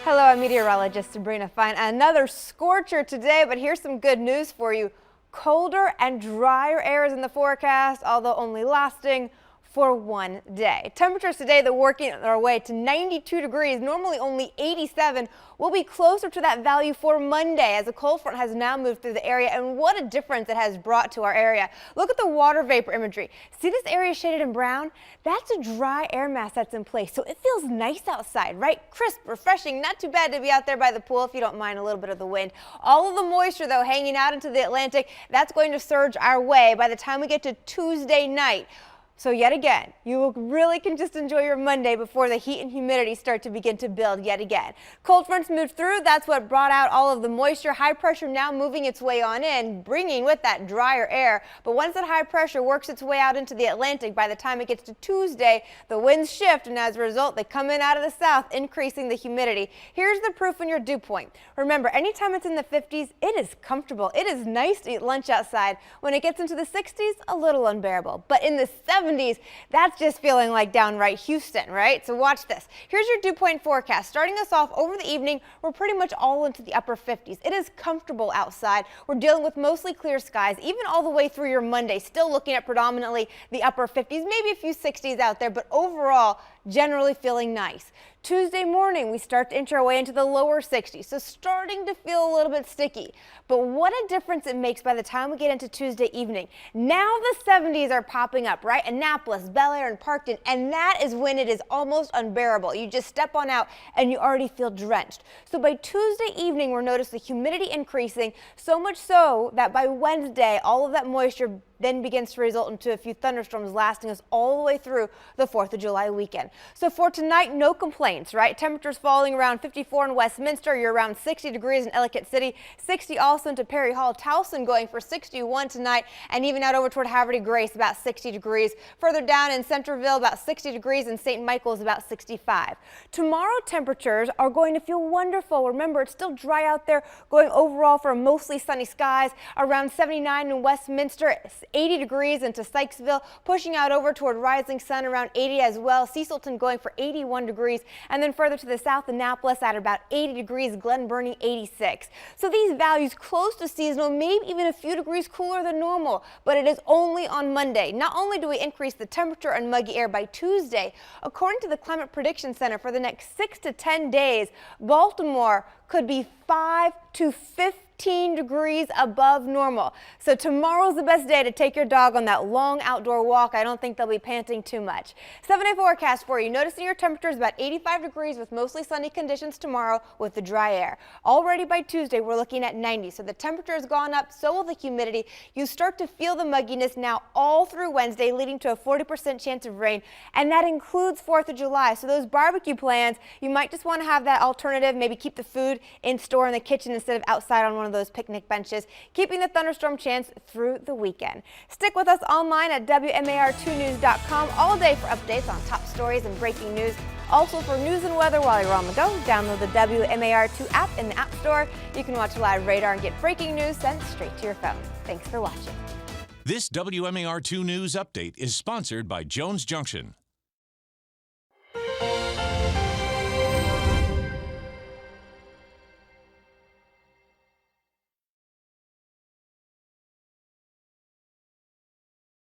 Hello, I'm meteorologist Sabrina Fine. Another scorcher today, but here's some good news for you. Colder and drier air is in the forecast, although only lasting for one day. Temperatures today, they're working their way to 92 degrees, normally only 87. We'll be closer to that value for Monday as a cold front has now moved through the area, and what a difference it has brought to our area. Look at the water vapor imagery. See this area shaded in brown? That's a dry air mass that's in place, so it feels nice outside, right? Crisp, refreshing, not too bad to be out there by the pool if you don't mind a little bit of the wind. All of the moisture, though, hanging out into the Atlantic, that's going to surge our way by the time we get to Tuesday night. So yet again, you really can just enjoy your Monday before the heat and humidity start to begin to build yet again. Cold fronts moved through. That's what brought out all of the moisture. High pressure now moving its way on in, bringing with that drier air. But once that high pressure works its way out into the Atlantic, by the time it gets to Tuesday, the winds shift, and as a result, they come in out of the south, increasing the humidity. Here's the proof in your dew point. Remember, anytime it's in the 50s, it is comfortable. It is nice to eat lunch outside. When it gets into the 60s, a little unbearable. But in the 70s, that's just feeling like downright Houston, right? So watch this. Here's your dew point forecast. Starting us off over the evening, we're pretty much all into the upper 50s. It is comfortable outside. We're dealing with mostly clear skies, even all the way through your Monday. Still looking at predominantly the upper 50s, maybe a few 60s out there, but overall, generally feeling nice. Tuesday morning, we start to inch our way into the lower 60s, so starting to feel a little bit sticky. But what a difference it makes by the time we get into Tuesday evening. Now the 70s are popping up, right? Annapolis, Bel Air, and Parkton, and that is when it is almost unbearable. You just step on out and you already feel drenched. So by Tuesday evening, we'll notice the humidity increasing, so much so that by Wednesday, all of that moisture then begins to result into a few thunderstorms lasting us all the way through the 4th of July weekend. So for tonight, no complaints, right? Temperatures falling around 54 in Westminster. You're around 60 degrees in Ellicott City, 60 also into Perry Hall. Towson going for 61 tonight, and even out over toward Haverty Grace, about 60 degrees. Further down in Centerville, about 60 degrees, and St. Michael's about 65. Tomorrow, temperatures are going to feel wonderful. Remember, it's still dry out there, going overall for mostly sunny skies, around 79 in Westminster, 80 degrees into Sykesville, pushing out over toward Rising Sun around 80 as well. Cecilton going for 81 degrees, and then further to the south, Annapolis at about 80 degrees, Glen Burnie 86. So these values close to seasonal, maybe even a few degrees cooler than normal, but it is only on Monday. Not only do we increase the temperature and muggy air by Tuesday, according to the Climate Prediction Center, for the next 6 to 10 days, Baltimore could be 5 to 15 degrees above normal. So tomorrow's the best day to take your dog on that long outdoor walk. I don't think they'll be panting too much. 7-day forecast for you. Noticing your temperatures about 85 degrees with mostly sunny conditions tomorrow with the dry air. Already by Tuesday, we're looking at 90. So the temperature has gone up, so will the humidity. You start to feel the mugginess now all through Wednesday, leading to a 40% chance of rain. And that includes 4th of July. So those barbecue plans, you might just want to have that alternative, maybe keep the food in store in the kitchen instead of outside on one of those picnic benches, keeping the thunderstorm chance through the weekend. Stick with us online at WMAR2news.com all day for updates on top stories and breaking news. Also for news and weather while you're on the go, download the WMAR2 app in the App Store. You can watch live radar and get breaking news sent straight to your phone. Thanks for watching. This WMAR2 News Update is sponsored by Jones Junction.